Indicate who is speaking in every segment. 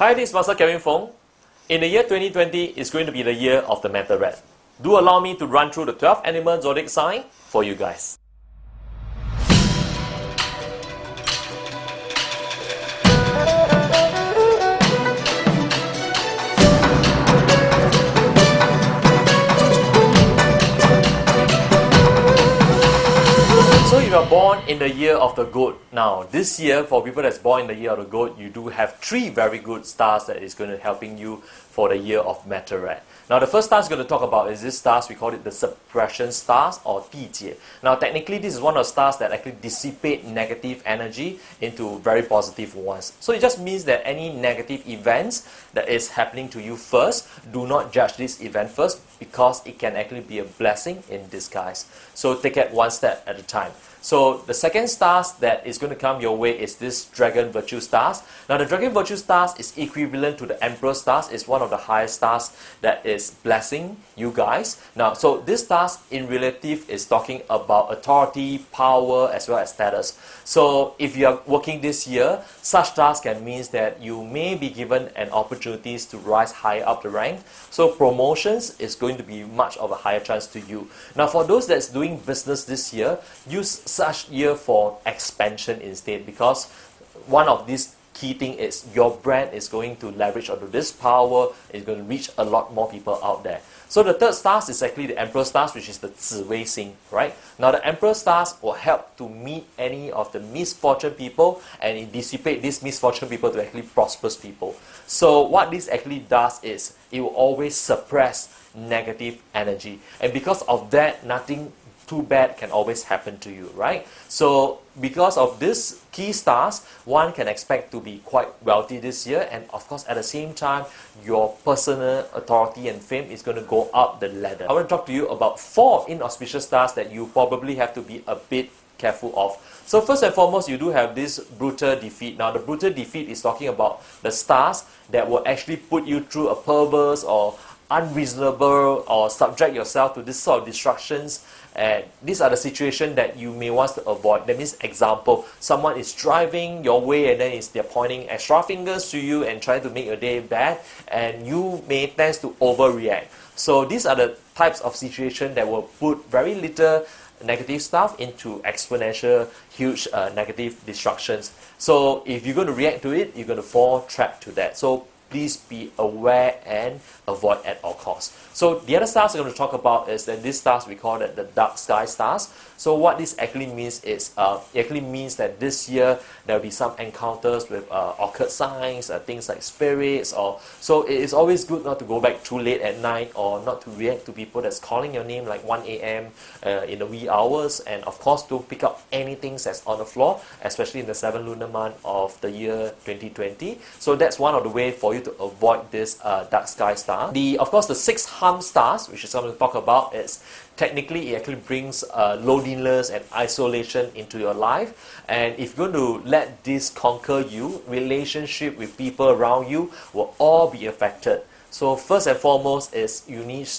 Speaker 1: Hi, this is Master Kevin Fong. In the year 2020, it's going to be the year of the Manta Rat. Do allow me to run through the 12 animal zodiac sign for you guys. So if you are born in the year of the goat, now this year for people that's born in the year of the goat, you do have 3 very good stars that is going to helping you for the year of Manta Rat. Now the first star is going to talk about is this stars, we call it the suppression stars or 地劫. Now technically this is one of the stars that actually dissipate negative energy into very positive ones. So it just means that any negative events that is happening to you first, do not judge this event first because it can actually be a blessing in disguise. So take it one step at a time. So the second stars that is going to come your way is this Dragon Virtue stars. Now the Dragon Virtue stars is equivalent to the Emperor stars. It's one of the highest stars that is blessing you guys. Now so this stars in relative is talking about authority, power as well as status. So if you are working this year, such stars can mean that you may be given an opportunities to rise higher up the rank. So promotions is going to be much of a higher chance to you. Now for those that's doing business this year, use such year for expansion instead, because one of these key thing is your brand is going to leverage onto this power, is going to reach a lot more people out there. So the third stars is actually the Emperor stars, which is the 紫微星, right? Now the Emperor stars will help to meet any of the misfortune people and it dissipate these misfortune people to actually prosperous people. So what this actually does is it will always suppress negative energy, and because of that, nothing too bad can always happen to you, right? So because of this key stars, one can expect to be quite wealthy this year, and of course at the same time your personal authority and fame is going to go up the ladder. I want to talk to you about 4 inauspicious stars that you probably have to be a bit careful of. So first and foremost, you do have this brutal defeat. Now the brutal defeat is talking about the stars that will actually put you through a perverse or unreasonable or subject yourself to this sort of distractions, and these are the situations that you may want to avoid. That means, example, someone is driving your way and then they're pointing extra fingers to you and trying to make your day bad, and you may tend to overreact. So these are the types of situations that will put very little negative stuff into exponential huge negative destructions. So if you're going to react to it, you're going to fall trapped to that. So please be aware and avoid at all costs. So the other stars I'm going to talk about is that these stars, we call it the dark sky stars. So what this actually means is, it actually means that this year there will be some encounters with occult signs, things like spirits, or so it is always good not to go back too late at night or not to react to people that's calling your name like 1 a.m. In the wee hours, and of course don't pick up anything that's on the floor, especially in the 7th lunar month of the year 2020. So that's one of the ways for you to avoid this dark sky star. Of course, the 6 harm stars, which is something to talk about, is technically it actually brings loneliness and isolation into your life. And if you're going to let this conquer you, relationship with people around you will all be affected. So first and foremost is you need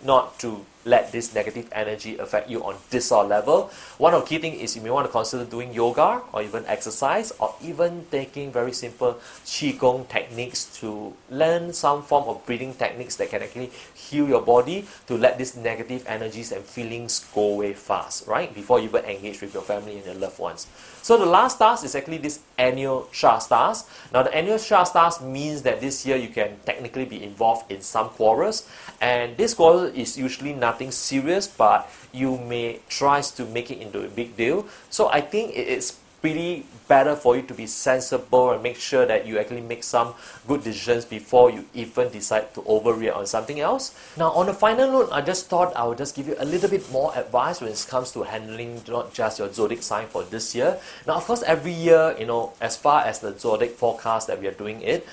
Speaker 1: not to let this negative energy affect you on this sort of level. One of the key things is you may want to consider doing yoga or even exercise, or even taking very simple qigong techniques to learn some form of breathing techniques that can actually heal your body to let these negative energies and feelings go away fast, right? Before you even engage with your family and your loved ones. So the last stars is actually this annual Shah stars. Now the annual Shah stars means that this year you can technically be involved in some quarrels, and this quarrel is usually nothing serious, but you may try to make it into a big deal. So I think it's pretty better for you to be sensible and make sure that you actually make some good decisions before you even decide to overreact on something else. Now on the final note, I just thought I would just give you a little bit more advice when it comes to handling not just your zodiac sign for this year. Now of course every year, as far as the zodiac forecast that we are doing it,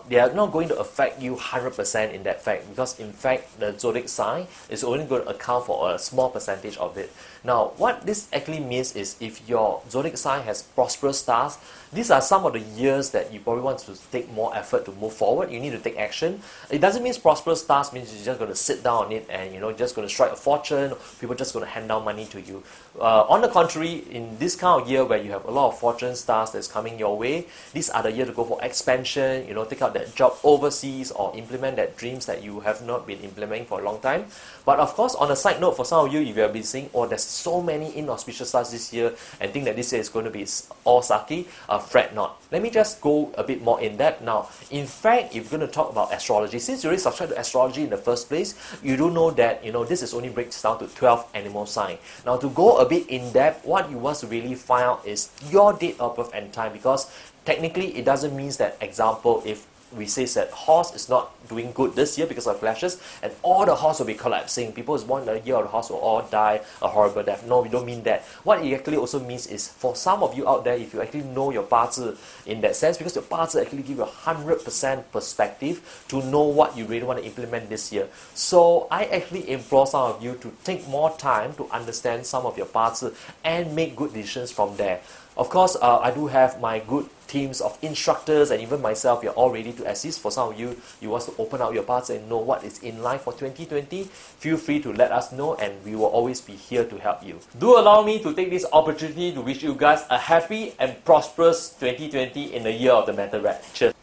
Speaker 1: they are not going to affect you 100% in that fact, because in fact the zodiac sign is only going to account for a small percentage of it. Now what this actually means is if your zodiac sign has prosperous stars, these are some of the years that you probably want to take more effort to move forward. You need to take action. It doesn't mean prosperous stars means you're just going to sit down on it and just going to strike a fortune. People are just going to hand down money to you. On the contrary, in this kind of year where you have a lot of fortune stars that's coming your way, these are the year to go for expansion, take out that job overseas or implement that dreams that you have not been implementing for a long time. But of course, on a side note, for some of you, if you have been saying, oh, there's so many inauspicious stars this year and think that this year is going to be all sucky, fret not. Let me just go a bit more in depth now. In fact, if you're going to talk about astrology, since you already subscribe to astrology in the first place, you do know that this is only breaks down to 12 animal sign. Now, to go a bit in depth, what you want to really find out is your date of birth and time, because technically it doesn't mean that, example, if we say that horse is not doing good this year because of clashes and all the horse will be collapsing, people who born in the year of the horse will all die a horrible death. No, we don't mean that. What it actually also means is, for some of you out there, if you actually know your 八字 in that sense, because your 八字 actually give you 100% perspective to know what you really want to implement this year. So I actually implore some of you to take more time to understand some of your 八字 and make good decisions from there. Of course, I do have my good teams of instructors, and even myself, we are all ready to assist. For some of you, you want to open up your paths and know what is in line for 2020, feel free to let us know and we will always be here to help you. Do allow me to take this opportunity to wish you guys a happy and prosperous 2020 in the year of the Metal Rat. Cheers.